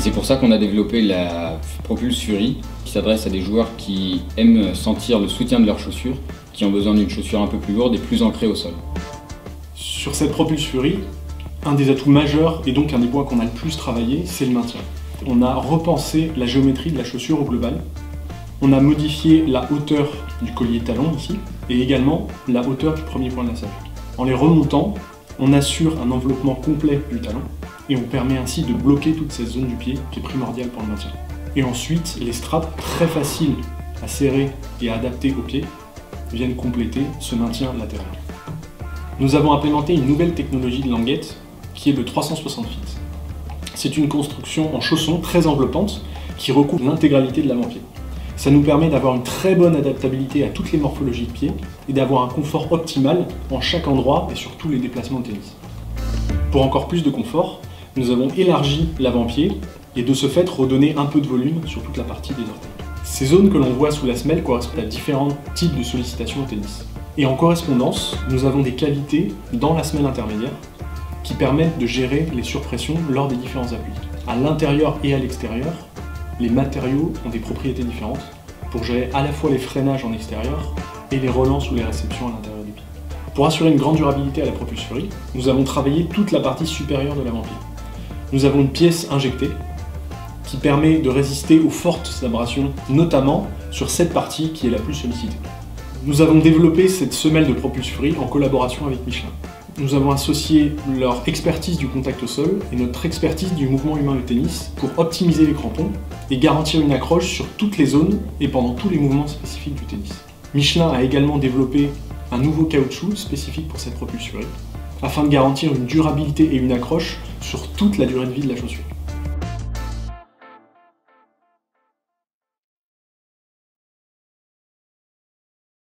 c'est pour ça qu'on a développé la Propulse Fury, qui s'adresse à des joueurs qui aiment sentir le soutien de leurs chaussures, qui ont besoin d'une chaussure un peu plus lourde et plus ancrée au sol. Sur cette Propulse Fury, un des atouts majeurs, et donc un des points qu'on a le plus travaillé, c'est le maintien. On a repensé la géométrie de la chaussure au global. On a modifié la hauteur du collier talon ici, et également la hauteur du premier point de lassage. En les remontant, on assure un enveloppement complet du talon, et on permet ainsi de bloquer toute cette zone du pied qui est primordiale pour le maintien. Et ensuite, les straps, très faciles à serrer et à adapter au pied, viennent compléter ce maintien latéral. Nous avons implémenté une nouvelle technologie de languette qui est le 360 feet. C'est une construction en chaussons très enveloppante qui recouvre l'intégralité de l'avant-pied. Ça nous permet d'avoir une très bonne adaptabilité à toutes les morphologies de pied et d'avoir un confort optimal en chaque endroit et sur tous les déplacements de tennis. Pour encore plus de confort, nous avons élargi l'avant-pied et de ce fait redonné un peu de volume sur toute la partie des orteils. Ces zones que l'on voit sous la semelle correspondent à différents types de sollicitations au tennis. Et en correspondance, nous avons des cavités dans la semelle intermédiaire qui permettent de gérer les surpressions lors des différents appuis. À l'intérieur et à l'extérieur, les matériaux ont des propriétés différentes pour gérer à la fois les freinages en extérieur et les relances ou les réceptions à l'intérieur du pied. Pour assurer une grande durabilité à la Propulse Fury, nous avons travaillé toute la partie supérieure de l'avant-pied. Nous avons une pièce injectée qui permet de résister aux fortes abrasions, notamment sur cette partie qui est la plus sollicitée. Nous avons développé cette semelle de Propulse Fury en collaboration avec Michelin. Nous avons associé leur expertise du contact au sol et notre expertise du mouvement humain de tennis pour optimiser les crampons et garantir une accroche sur toutes les zones et pendant tous les mouvements spécifiques du tennis. Michelin a également développé un nouveau caoutchouc spécifique pour cette Propulse Fury afin de garantir une durabilité et une accroche sur toute la durée de vie de la chaussure.